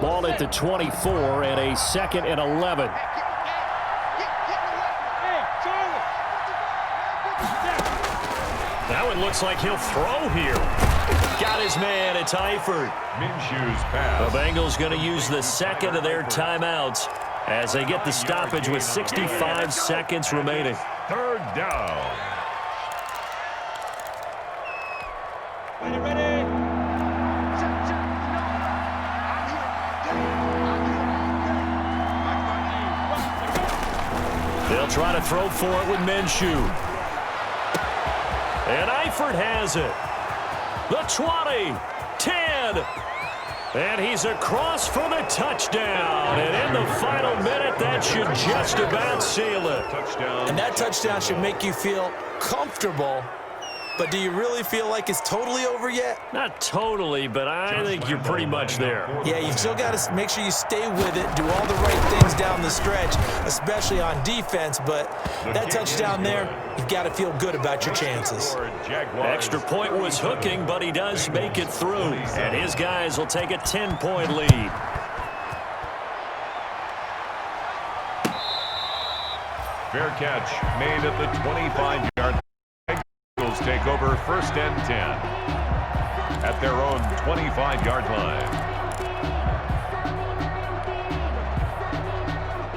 Ball at the 24 and a 2nd and 11. Now it looks like he'll throw here. Got his man. It's Eifert. Minshew's pass. The Bengals going to use the 2nd of their timeouts as they get the stoppage with 65 seconds remaining. 3rd down. Ready. They'll try to throw for it with Minshew. And Eifert has it. The 20, 10. And he's across for the touchdown. And in the final minute, that should just about seal it. Touchdown. And that touchdown should make you feel comfortable. But do you really feel like it's totally over yet? Not totally, but I think you're pretty much there. Yeah, you've still got to make sure you stay with it, do all the right things down the stretch, especially on defense. But that touchdown there, you've got to feel good about your chances. Extra point was hooking, but he does make it through. And his guys will take a 10-point lead. Fair catch made at the 25-yard line. Bengals take over 1st and 10 at their own 25-yard line.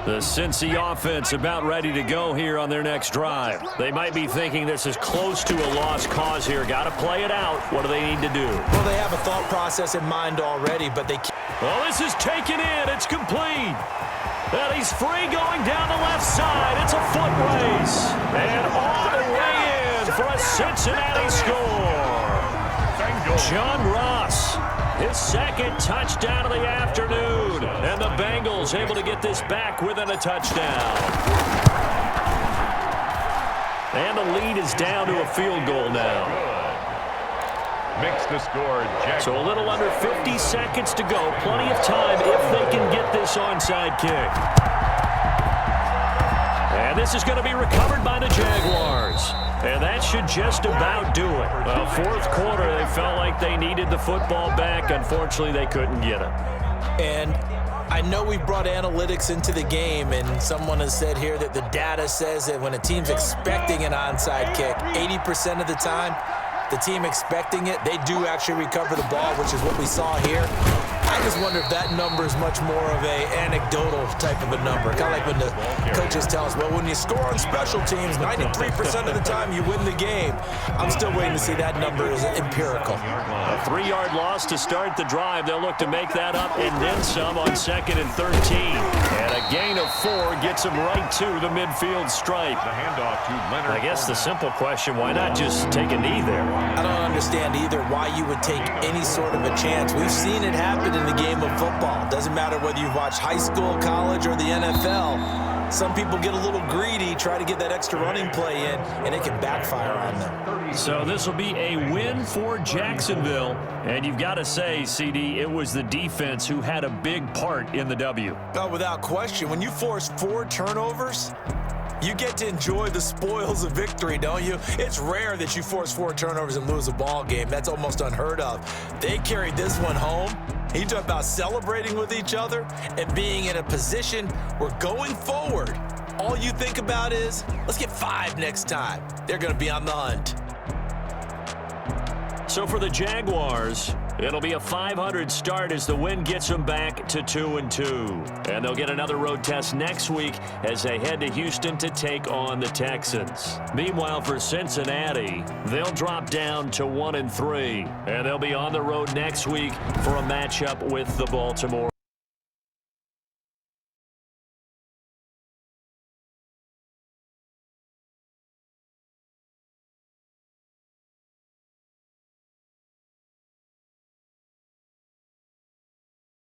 The Cincy offense about ready to go here on their next drive. They might be thinking this is close to a lost cause here. Got to play it out. What do they need to do? Well, they have a thought process in mind already, but they can't. Well, this is taken in. It's complete. And he's free going down the left side. It's a foot race. And all the way in for a Cincinnati score. John Ross, his 2nd touchdown of the afternoon. And the Bengals able to get this back within a touchdown. And the lead is down to a field goal now. Makes the score. Jags. So a little under 50 seconds to go. Plenty of time if they can get this onside kick. And this is going to be recovered by the Jaguars. And that should just about do it. Well, 4th quarter, they felt like they needed the football back. Unfortunately, they couldn't get it. And I know we brought analytics into the game, and someone has said here that the data says that when a team's expecting an onside kick, 80% of the time, the team expecting it, they do actually recover the ball, which is what we saw here. I just wonder if that number is much more of a anecdotal type of a number. Kind of like when the coaches tell us, well, when you score on special teams, 93% of the time you win the game. I'm still waiting to see that number is empirical. A 3-yard loss to start the drive. They'll look to make that up and then some on 2nd and 13. And a gain of 4 gets them right to the midfield stripe. The handoff to Leonard. I guess the simple question, why not just take a knee there? I don't understand either why you would take any sort of a chance. We've seen it happen in the game of football. Doesn't matter whether you've watched high school, college, or the NFL. Some people get a little greedy, try to get that extra running play in, and it can backfire on them. So this will be a win for Jacksonville. And you've got to say, CD, it was the defense who had a big part in the W. Oh, without question. When you force 4 turnovers, you get to enjoy the spoils of victory, don't you? It's rare that you force 4 turnovers and lose a ball game. That's almost unheard of. They carried this one home. You talk about celebrating with each other and being in a position where going forward, all you think about is, let's get 5 next time. They're going to be on the hunt. So for the Jaguars, it'll be a 500 start as the win gets them back to 2-2. And they'll get another road test next week as they head to Houston to take on the Texans. Meanwhile, for Cincinnati, they'll drop down to 1-3. And they'll be on the road next week for a matchup with the Baltimore